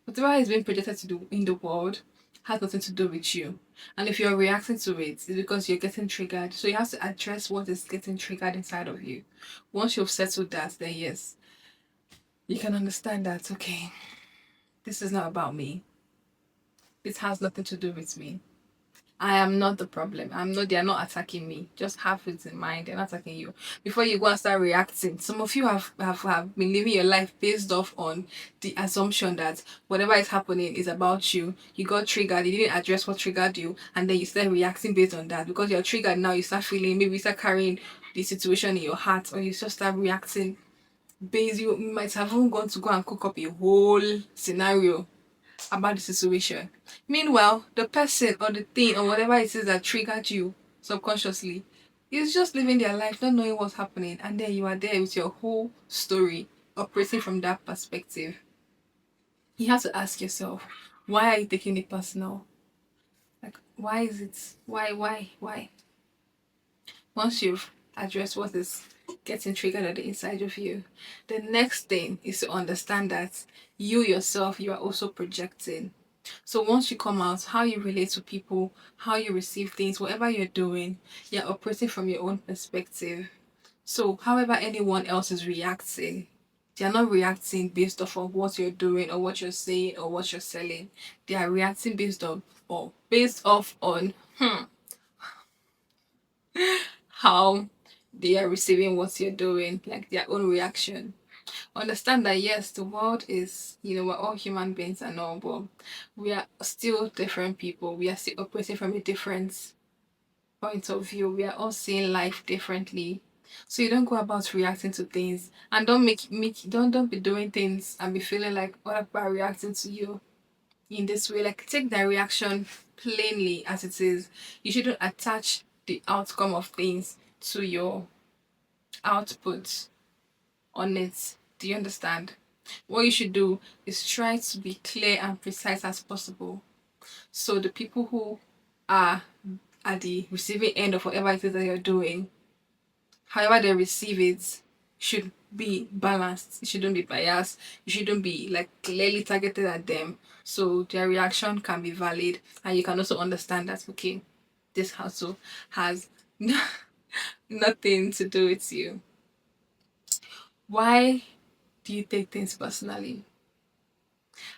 Whatever is being projected to do in the world has nothing to do with you. And if you're reacting to it, it's because you're getting triggered. So you have to address what is getting triggered inside of you. Once you've settled that, then yes, you can understand that, okay, this is not about me. It has nothing to do with me. I am not the problem. They are not attacking me. Just have it in mind, they're not attacking you. Before you go and start reacting, some of you have been living your life based off on the assumption that whatever is happening is about you. You got triggered, you didn't address what triggered you, and then you start reacting based on that. Because you're triggered now, you start feeling, maybe you start carrying the situation in your heart, or you just start reacting based. You might have even gone to go and cook up a whole scenario about the situation. Meanwhile, the person or the thing or whatever it is that triggered you subconsciously is just living their life, not knowing what's happening, and then you are there with your whole story operating from that perspective. You have to ask yourself, why are you taking it personal? Like, why is it? Why? Once you've addressed what is getting triggered at the inside of you, the next thing is to understand that you yourself, you are also projecting. So once you come out, how you relate to people, how you receive things, whatever you're doing, you're operating from your own perspective. So however anyone else is reacting, they are not reacting based off of what you're doing or what you're saying or what you're selling. They are reacting based off on how they are receiving what you're doing, like their own reaction. Understand that yes, the world is, we're all human beings and all, but we are still different people. We are still operating from a different point of view. We are all seeing life differently. So you don't go about reacting to things, and don't be doing things and be feeling like other people are reacting to you in this way. Like, take that reaction plainly as it is. You shouldn't attach the outcome of things to your output on it. Do you understand? What you should do is try to be clear and precise as possible. So the people who are at the receiving end of whatever it is that you're doing, however they receive it, should be balanced. It shouldn't be biased. You shouldn't be like clearly targeted at them. So their reaction can be valid, and you can also understand that, okay, this hustle has nothing to do with you. Why do you take things personally?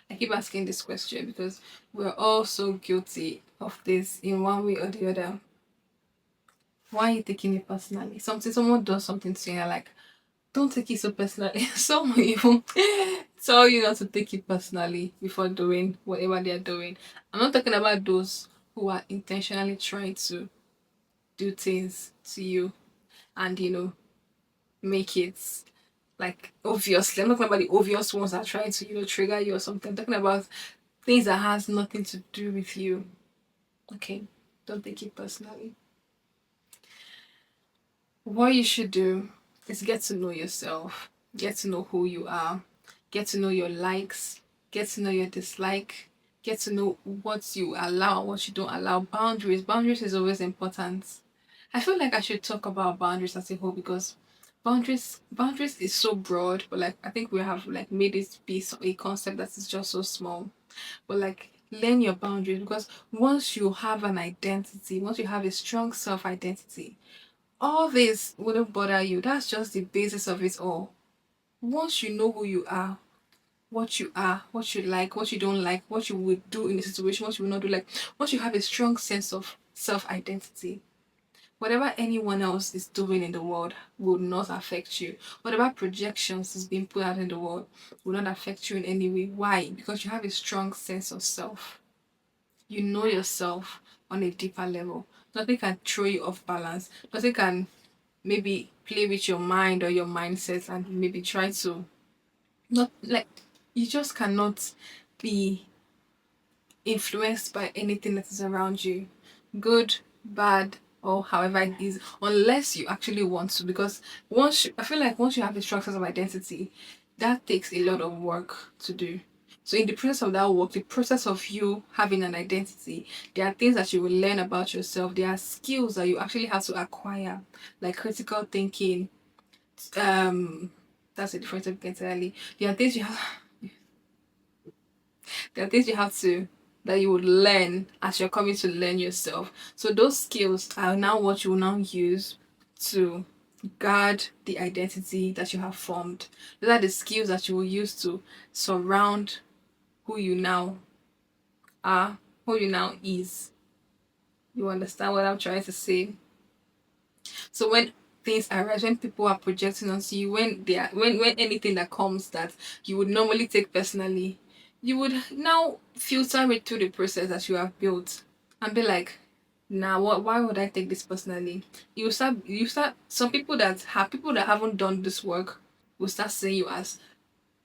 I keep asking this question because we're all so guilty of this in one way or the other. Why are you taking it personally? Someone does something to you, and you're like, don't take it so personally. Someone even tell you not to take it personally before doing whatever they're doing. I'm not talking about those who are intentionally trying to do things to you and make it like obviously. I'm not talking about the obvious ones that are trying to trigger you or something. I'm talking about things that has nothing to do with you. Okay, don't take it personally. What you should do is get to know yourself, get to know who you are, get to know your likes, get to know your dislike, get to know what you allow, what you don't allow. Boundaries is always important. I feel like I should talk about boundaries as a whole because boundaries is so broad, but like I think we have like made it be a concept that is just so small. But like, learn your boundaries, because once you have an identity, once you have a strong self identity, all this wouldn't bother you. That's just the basis of it all. Once you know who you are, what you like, what you don't like, what you would do in a situation, what you will not do, like once you have a strong sense of self identity, whatever anyone else is doing in the world will not affect you. Whatever projections is being put out in the world will not affect you in any way. Why? Because you have a strong sense of self. You know yourself on a deeper level. Nothing can throw you off balance. Nothing can maybe play with your mind or your mindset and maybe try to not like, you just cannot be influenced by anything that is around you, good, bad, or however it is, unless you actually want to. Because I feel like once you have a strong sense of identity, that takes a lot of work to do. So in the process of that work, the process of you having an identity, there are things that you will learn about yourself. There are skills that you actually have to acquire, like critical thinking. Um, that's a different topic entirely. There are things you have There are things that you would learn as you're coming to learn yourself. So those skills are now what you will now use to guard the identity that you have formed. Those are the skills that you will use to surround who you now are, who you now is. You understand what I'm trying to say? So when things arise, when people are projecting onto you, when anything that comes that you would normally take personally, you would now filter it through the process that you have built and be like, nah, why would I take this personally? You start some people that haven't done this work will start seeing you as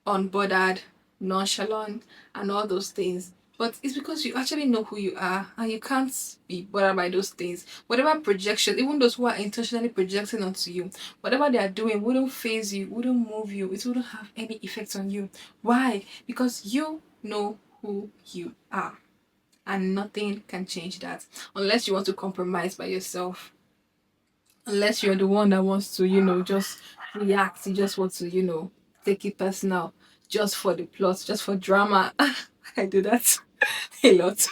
unbothered, nonchalant, and all those things. But it's because you actually know who you are and you can't be bothered by those things. Whatever projection, even those who are intentionally projecting onto you, whatever they are doing wouldn't phase you, wouldn't move you, it wouldn't have any effect on you. Why? Because you know who you are and nothing can change that unless you want to compromise by yourself. Unless you're the one that wants to, just react, you just want to, take it personal, just for the plot, just for drama. I do that a lot.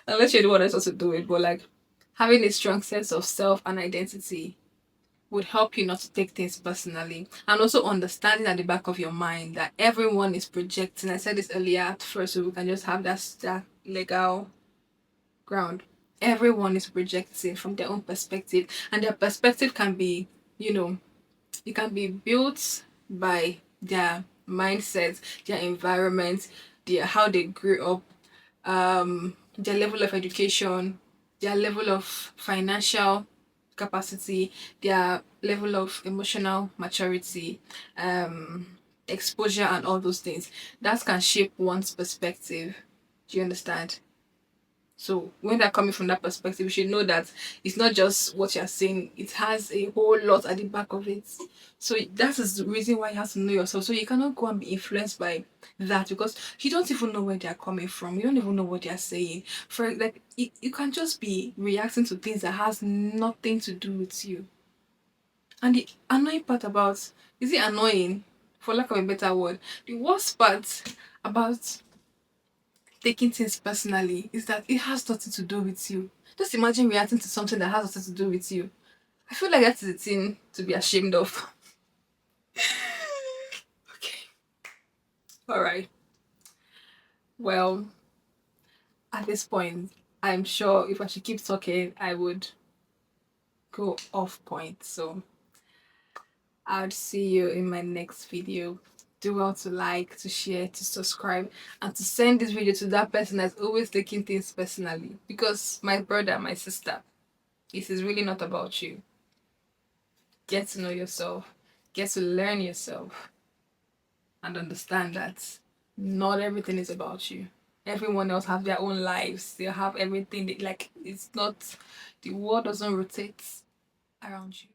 Unless you're the one that's supposed to do it, but like having a strong sense of self and identity would help you not to take things personally, and also understanding at the back of your mind that everyone is projecting. I said this earlier at first, so we can just have that legal ground. Everyone is projecting from their own perspective, and their perspective can be, you know, it can be built by their mindset, their environment, their how they grew up, their level of education, their level of financial capacity, their level of emotional maturity, exposure, and all those things. That can shape one's perspective. Do you understand? So when they're coming from that perspective, you should know that it's not just what you're saying, it has a whole lot at the back of it. So that is the reason why you have to know yourself. So you cannot go and be influenced by that because you don't even know where they're coming from. You don't even know what they're saying. For like you can just be reacting to things that has nothing to do with you. And the annoying part about is it annoying, for lack of a better word, the worst part about taking things personally is that it has nothing to do with you. Just imagine reacting to something that has nothing to do with you. I feel like that is a thing to be ashamed of. Okay. All right. Well, at this point, I'm sure if I should keep talking, I would go off point. So I'll see you in my next video. Do well to like, to share, to subscribe, and to send this video to that person that's always taking things personally. Because my brother, my sister, it is really not about you. Get to know yourself, get to learn yourself, and understand that not everything is about you. Everyone else have their own lives. They have everything. Like it's not, the world doesn't rotate around you.